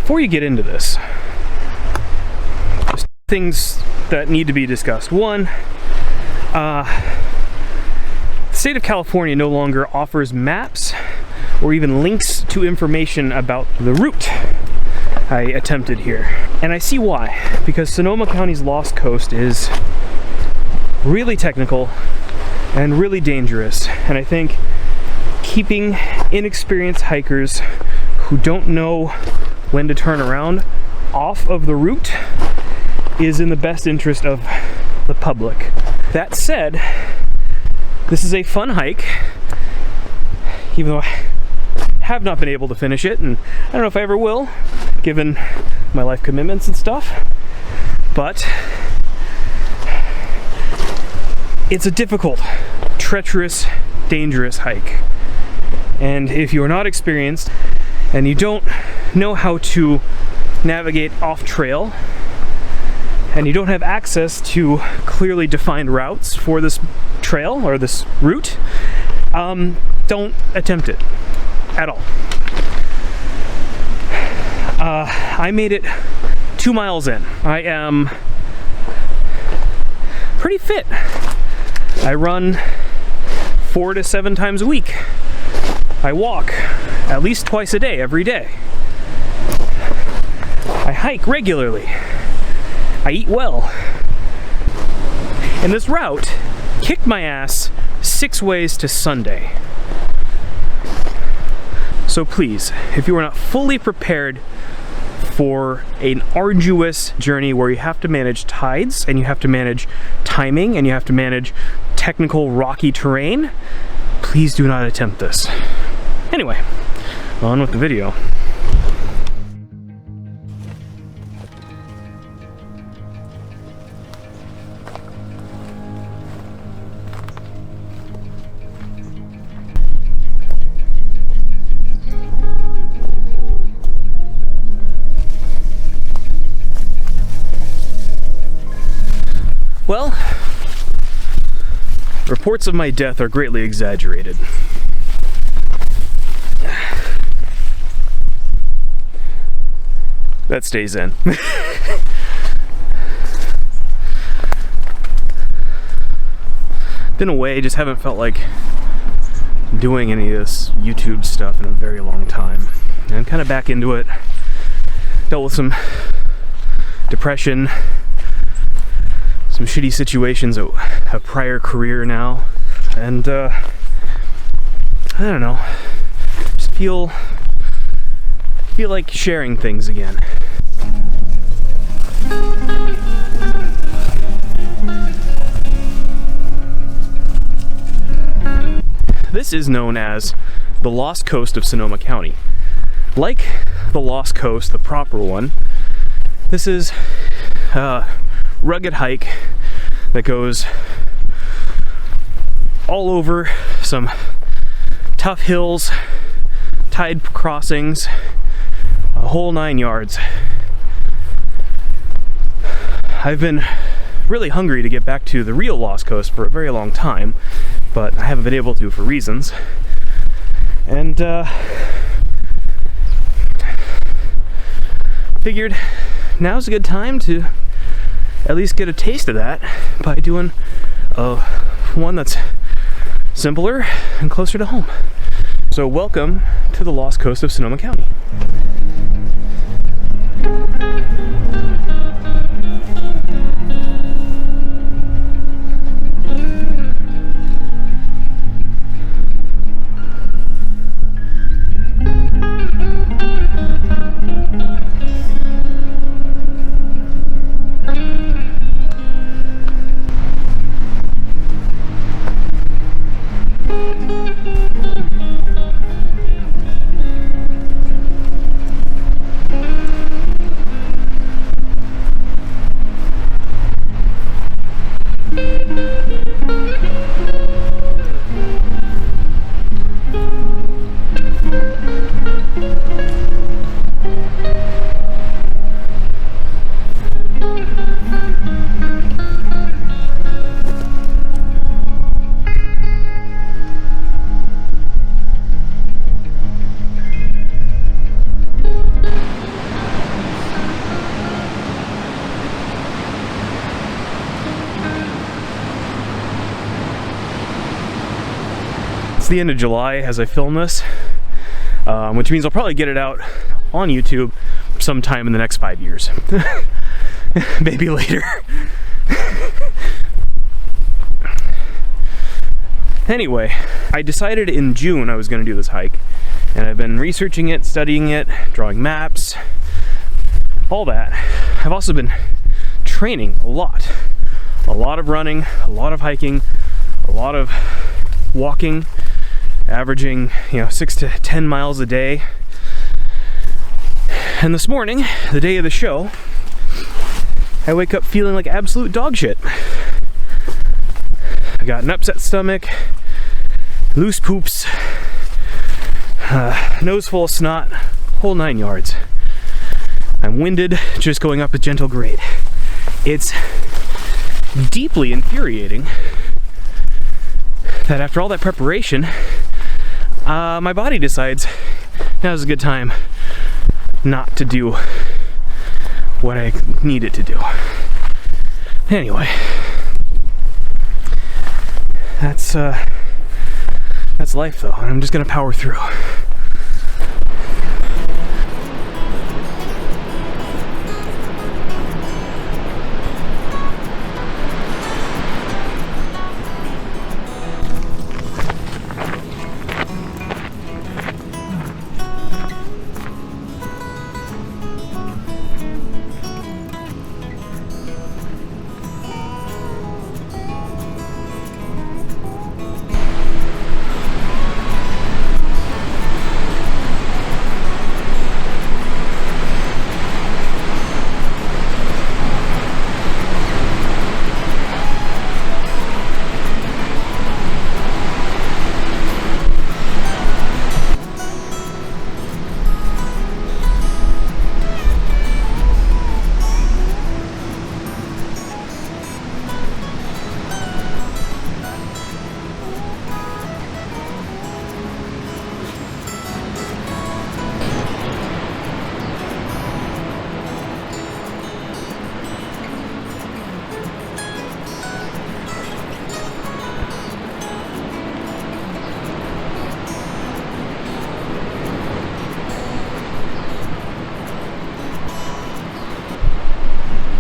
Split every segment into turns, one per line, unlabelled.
before you get into this, there's things that need to be discussed. One, the state of California no longer offers maps or even links to information about the route I attempted here. And I see why. Because Sonoma County's Lost Coast is really technical and really dangerous. And I think keeping inexperienced hikers who don't know when to turn around off of the route is in the best interest of the public. That said, this is a fun hike, even though I have not been able to finish it, and I don't know if I ever will, given my life commitments and stuff, but it's a difficult, treacherous, dangerous hike. And if you are not experienced and you don't know how to navigate off trail, and you don't have access to clearly defined routes for this trail or this route, don't attempt it at all. I made it 2 miles in. I am pretty fit. I run 4 to 7 times a week. I walk at least twice a day, every day. I hike regularly. I eat well. And this route kicked my ass 6 ways to Sunday. So please, if you are not fully prepared for an arduous journey where you have to manage tides and you have to manage timing and you have to manage technical rocky terrain, please do not attempt this. Anyway, on with the video. Well, reports of my death are greatly exaggerated. That stays in. Been away, just haven't felt like doing any of this YouTube stuff in a very long time. And I'm kind of back into it. Dealt with some depression, some shitty situations at a prior career now, and I don't know, just feel like sharing things again. This is known as the Lost Coast of Sonoma County. Like the Lost Coast, the proper one, this is a rugged hike that goes all over some tough hills, tide crossings, a whole 9 yards. I've been really hungry to get back to the real Lost Coast for a very long time, but I haven't been able to for reasons. And figured now's a good time to at least get a taste of that by doing one that's simpler and closer to home. So welcome to the Lost Coast of Sonoma County. It's the end of July as I film this, which means I'll probably get it out on YouTube sometime in the next 5 years. Maybe later. Anyway, I decided in June I was going to do this hike, and I've been researching it, studying it, drawing maps, all that. I've also been training a lot of running, a lot of hiking, a lot of walking, averaging 6 to 10 miles a day. And this morning, the day of the show, I wake up feeling like absolute dog shit. I got an upset stomach, loose poops, nose full of snot, whole 9 yards. I'm winded, just going up a gentle grade. It's deeply infuriating that after all that preparation, my body decides now's a good time not to do what I need it to do. Anyway, that's life though, and I'm just gonna power through.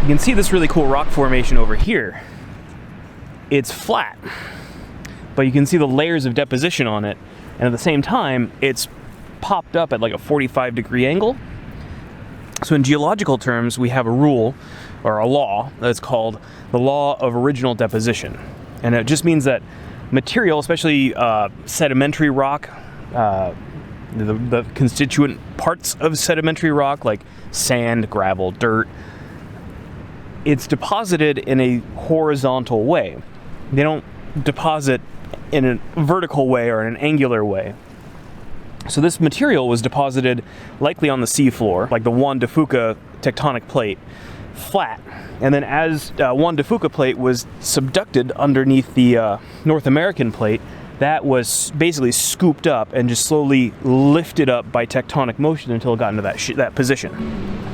You can see this really cool rock formation over here. It's flat, but you can see the layers of deposition on it, and at the same time, it's popped up at like a 45-degree angle. So in geological terms, we have a rule, or a law, that's called the law of original deposition. And it just means that material, especially sedimentary rock, the constituent parts of sedimentary rock, like sand, gravel, dirt, it's deposited in a horizontal way. They don't deposit in a vertical way or in an angular way. So this material was deposited likely on the seafloor, like the Juan de Fuca tectonic plate, flat. And then as Juan de Fuca plate was subducted underneath the North American plate, that was basically scooped up and just slowly lifted up by tectonic motion until it got into that position.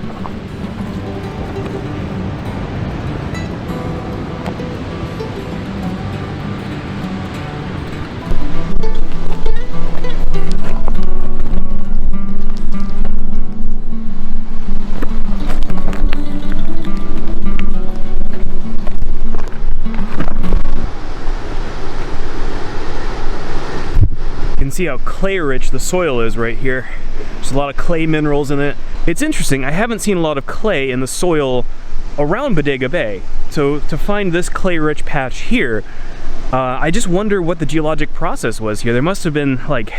See how clay rich the soil is right here. There's a lot of clay minerals in it. It's interesting, I haven't seen a lot of clay in the soil around Bodega Bay. So to find this clay rich patch here, I just wonder what the geologic process was here. There must have been like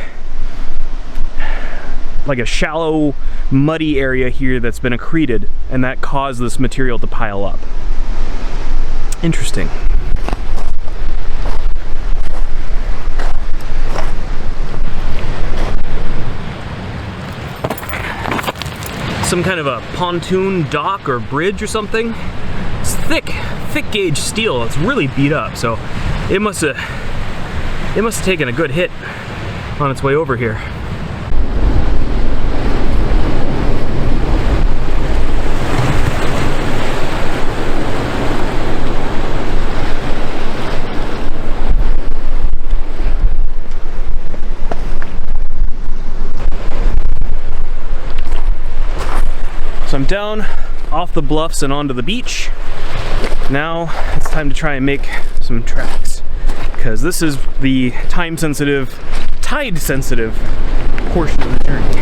a shallow, muddy area here that's been accreted, and that caused this material to pile up. Interesting. Some kind of a pontoon dock or bridge or something. It's thick gauge steel. It's really beat up, so it must have taken a good hit on its way over here. So I'm down off the bluffs and onto the beach. Now it's time to try and make some tracks, because this is the time-sensitive, tide-sensitive portion of the journey.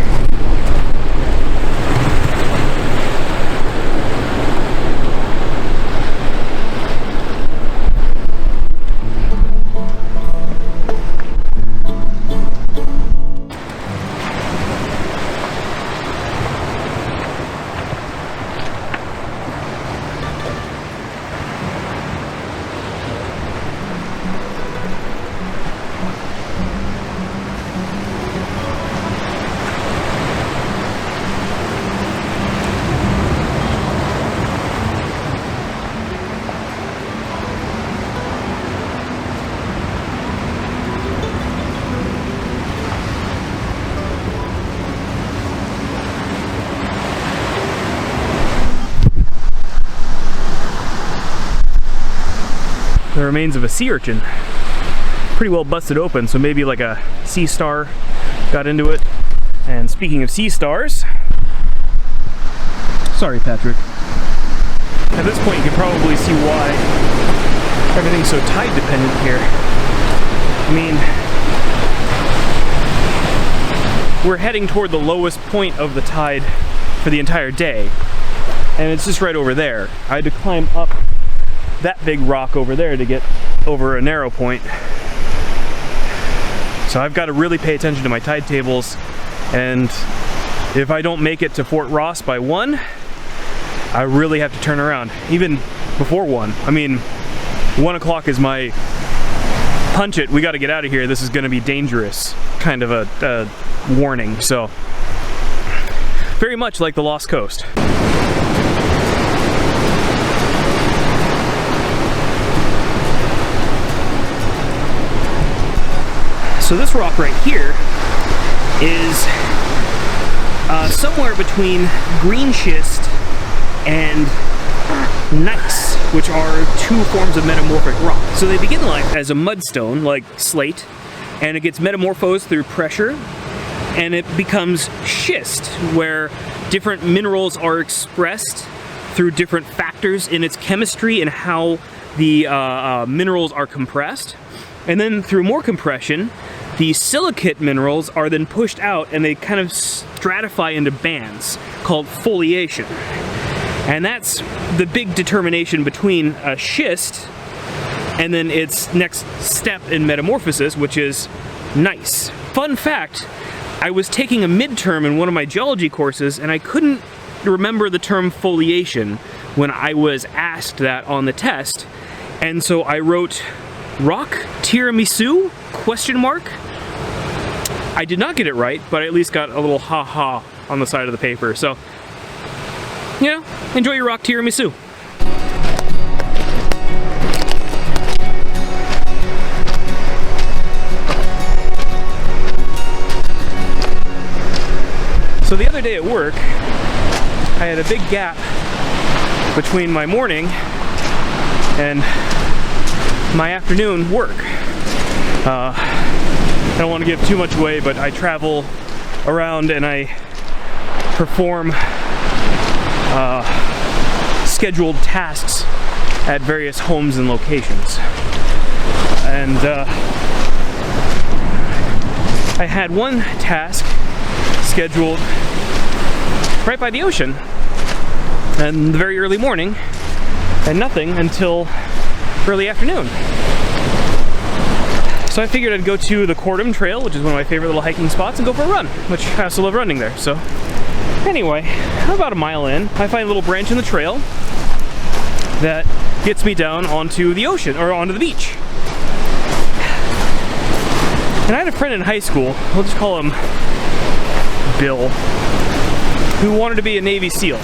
The remains of a sea urchin. Pretty well busted open, so maybe like a sea star got into it. And speaking of sea stars, sorry Patrick. At this point you can probably see why everything's so tide dependent here. I mean, we're heading toward the lowest point of the tide for the entire day, and it's just right over there. I had to climb up that big rock over there to get over a narrow point. So I've got to really pay attention to my tide tables, and if I don't make it to Fort Ross by 1, I really have to turn around, even before 1. I mean, 1 o'clock is my punch it, we got to get out of here, this is going to be dangerous kind of a warning. So very much like the Lost Coast. So this rock right here is somewhere between green schist and gneiss, which are two forms of metamorphic rock. So they begin life as a mudstone, like slate, and it gets metamorphosed through pressure, and it becomes schist, where different minerals are expressed through different factors in its chemistry and how the minerals are compressed. And then through more compression, the silicate minerals are then pushed out and they kind of stratify into bands called foliation. And that's the big determination between a schist and then its next step in metamorphosis, which is gneiss. Fun fact, I was taking a midterm in one of my geology courses and I couldn't remember the term foliation when I was asked that on the test. And so I wrote rock tiramisu ? I did not get it right, but I at least got a little ha-ha on the side of the paper. So, you know, enjoy your rock tiramisu. So the other day at work, I had a big gap between my morning and my afternoon work. I don't want to give too much away, but I travel around and I perform scheduled tasks at various homes and locations. And I had one task scheduled right by the ocean in the very early morning, and nothing until early afternoon. So I figured I'd go to the Cordum Trail, which is one of my favorite little hiking spots, and go for a run, which I also love running there. So anyway, about a mile in, I find a little branch in the trail that gets me down onto the ocean, or onto the beach. And I had a friend in high school, we'll just call him Bill, who wanted to be a Navy SEAL.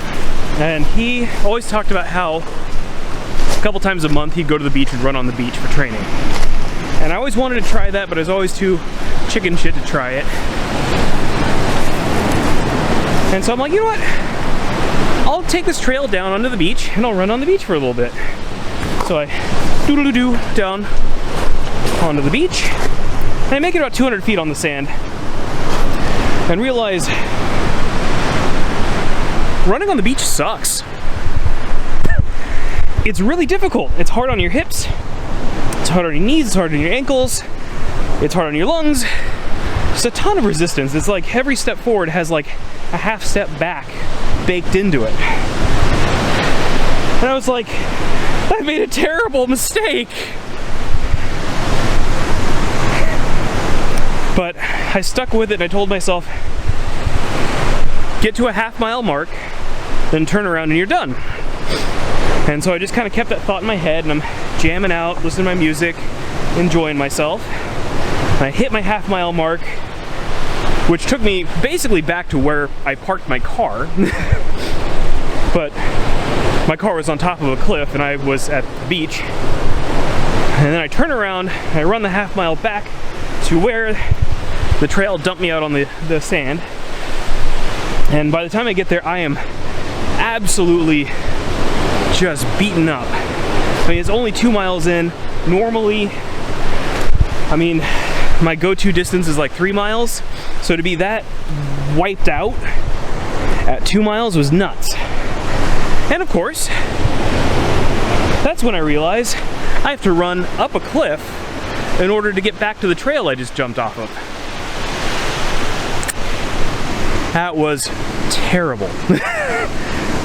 And he always talked about how a couple times a month he'd go to the beach and run on the beach for training. And I always wanted to try that, but I was always too chicken shit to try it. And so I'm like, you know what? I'll take this trail down onto the beach and I'll run on the beach for a little bit. So I doodle-doo down onto the beach, and I make it about 200 feet on the sand and realize running on the beach sucks. It's really difficult. It's hard on your hips, it's hard on your knees, it's hard on your ankles, it's hard on your lungs. Just a ton of resistance. It's like every step forward has like a half step back baked into it. And I was like, I made a terrible mistake. But I stuck with it and I told myself, get to a half-mile mark, then turn around and you're done. And so I just kind of kept that thought in my head, and I'm jamming out, listening to my music, enjoying myself. And I hit my half-mile mark, which took me basically back to where I parked my car. But my car was on top of a cliff and I was at the beach. And then I turn around and I run the half-mile back to where the trail dumped me out on the sand. And by the time I get there, I am absolutely just beaten up. I mean, it's only 2 miles in. Normally, I mean, my go-to distance is like 3 miles. So to be that wiped out at 2 miles was nuts. And of course, that's when I realized I have to run up a cliff in order to get back to the trail I just jumped off of. That was terrible.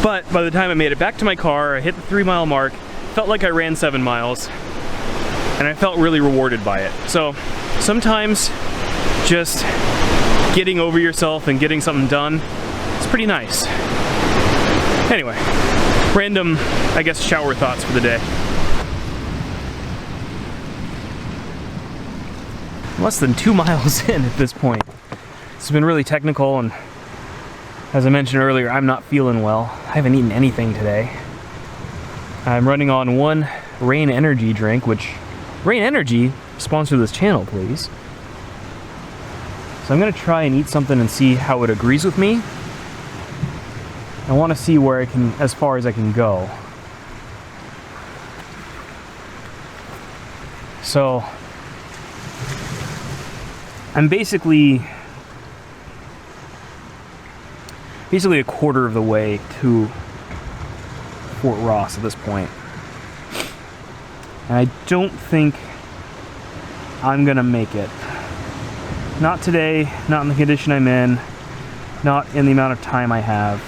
But by the time I made it back to my car, I hit the 3 mile mark, felt like I ran 7 miles, and I felt really rewarded by it. So sometimes just getting over yourself and getting something done is pretty nice. Anyway, random, I guess, shower thoughts for the day. Less than 2 miles in at this point. It's been really technical, and as I mentioned earlier, I'm not feeling well. I haven't eaten anything today. I'm running on one Rain Energy drink, which, Rain Energy, sponsor this channel, please. So I'm gonna try and eat something and see how it agrees with me. I want to see where I can, as far as I can go. So I'm basically a quarter of the way to Fort Ross at this point. And I don't think I'm gonna make it. Not today, not in the condition I'm in, not in the amount of time I have.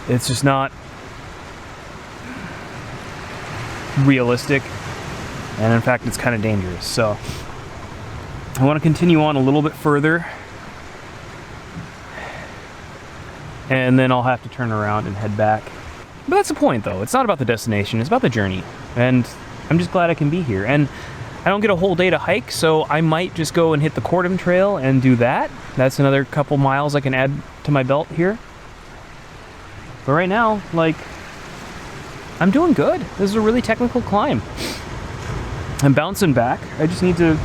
It's just not realistic, and in fact it's kind of dangerous. So I want to continue on a little bit further, and then I'll have to turn around and head back. But that's the point, though. It's not about the destination, it's about the journey. And I'm just glad I can be here. And I don't get a whole day to hike, so I might just go and hit the Cordham Trail and do that. That's another couple miles I can add to my belt here. But right now, like, I'm doing good. This is a really technical climb. I'm bouncing back. I just need to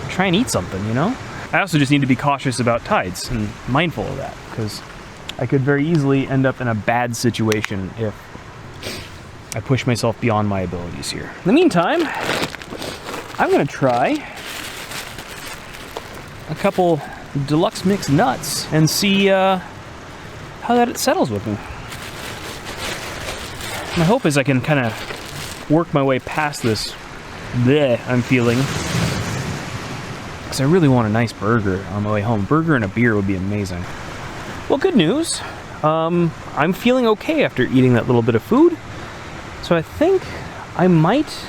try and eat something, you know? I also just need to be cautious about tides and mindful of that, because I could very easily end up in a bad situation if I push myself beyond my abilities here. In the meantime, I'm gonna try a couple deluxe mixed nuts and see how that settles with me. My hope is I can kind of work my way past this bleh I'm feeling, because I really want a nice burger on my way home. Burger and a beer would be amazing. Well, good news. I'm feeling okay after eating that little bit of food, so I think I might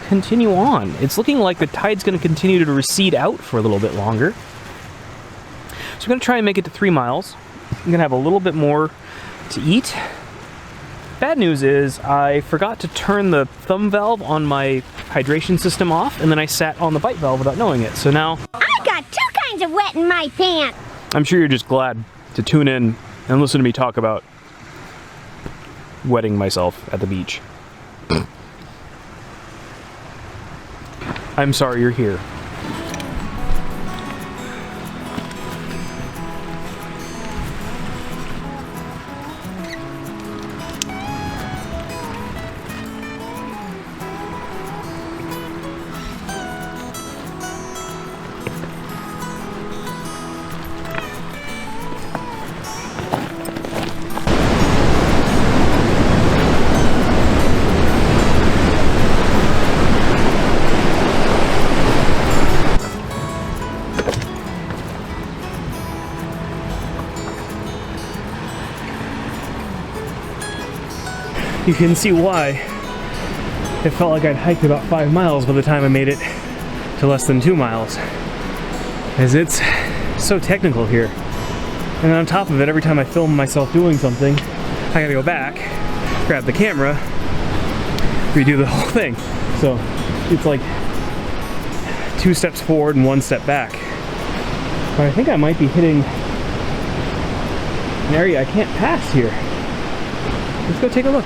continue on. It's looking like the tide's going to continue to recede out for a little bit longer. So I'm going to try and make it to 3 miles. I'm going to have a little bit more to eat. Bad news is I forgot to turn the thumb valve on my hydration system off, and then I sat on the bite valve without knowing it. So now
I got 2 kinds of wet in my pants.
I'm sure you're just glad to tune in and listen to me talk about wetting myself at the beach. I'm sorry you're here. you can see why it felt like I'd hiked about 5 miles by the time I made it to less than 2 miles. As it's so technical here. And on top of it, every time I film myself doing something, I gotta go back, grab the camera, redo the whole thing. So it's like 2 steps forward and 1 step back. But I think I might be hitting an area I can't pass here. Let's go take a look.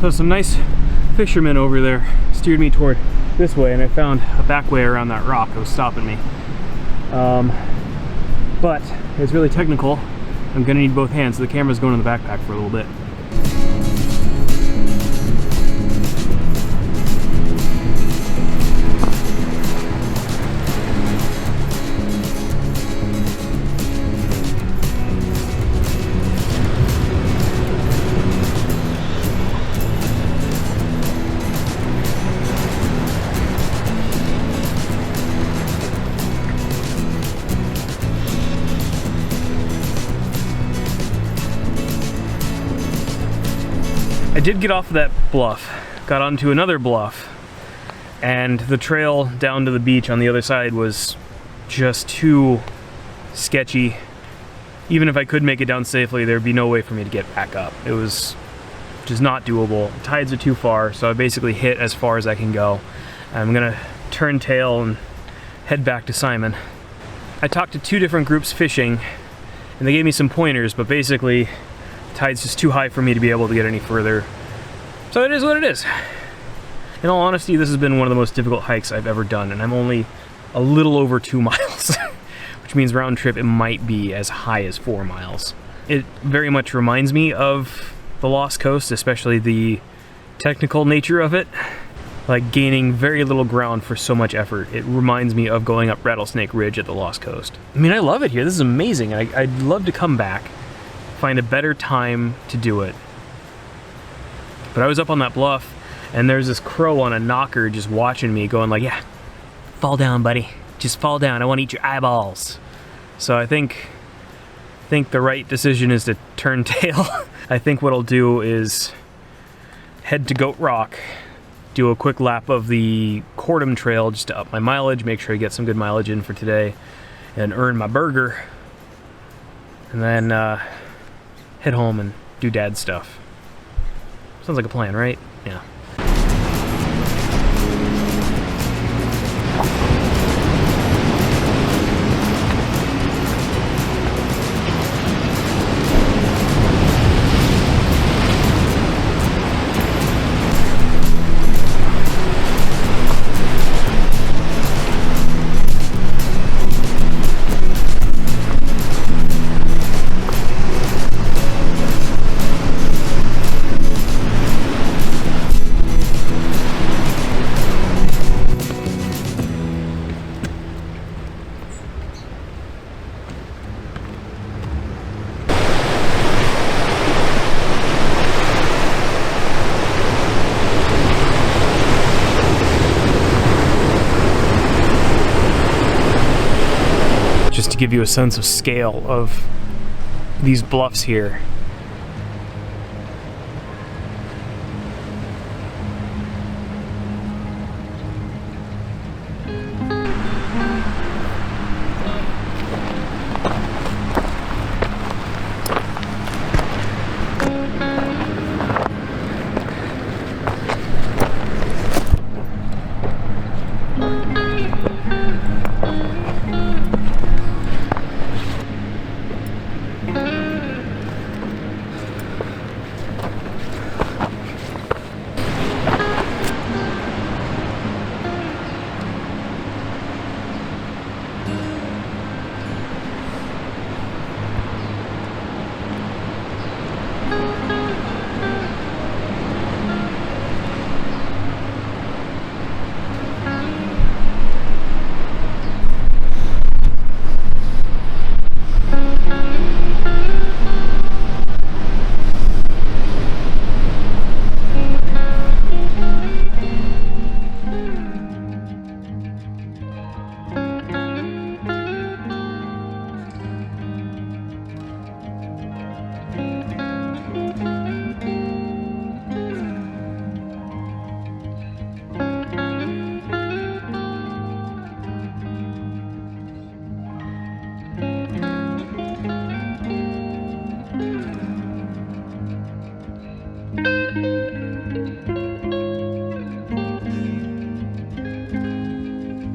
So some nice fishermen over there steered me toward this way, and I found a back way around that rock that was stopping me. But it's really technical. I'm gonna need both hands, so the camera's going in the backpack for a little bit. I did get off of that bluff, got onto another bluff, and the trail down to the beach on the other side was just too sketchy. Even if I could make it down safely, there'd be no way for me to get back up. It was just not doable. The tides are too far, so I basically hit as far as I can go. I'm gonna turn tail and head back to Simon. I talked to 2 different groups fishing, and they gave me some pointers, but basically the tide's just too high for me to be able to get any further. So it is what it is. In all honesty, this has been one of the most difficult hikes I've ever done, and I'm only a little over 2 miles, which means round trip it might be as high as 4 miles. It very much reminds me of the Lost Coast, especially the technical nature of it. Like gaining very little ground for so much effort. It reminds me of going up Rattlesnake Ridge at the Lost Coast. I mean, I love it here. This is amazing. I'd love to come back, find a better time to do it. But I was up on that bluff, and there's this crow on a knocker just watching me, going like, yeah, fall down, buddy. Just fall down. I want to eat your eyeballs. So I think the right decision is to turn tail. I think what I'll do is head to Goat Rock, do a quick lap of the Cordum Trail just to up my mileage, make sure I get some good mileage in for today, and earn my burger, and then head home and do dad stuff. Sounds like a plan, right? Yeah. Just to give you a sense of scale of these bluffs here.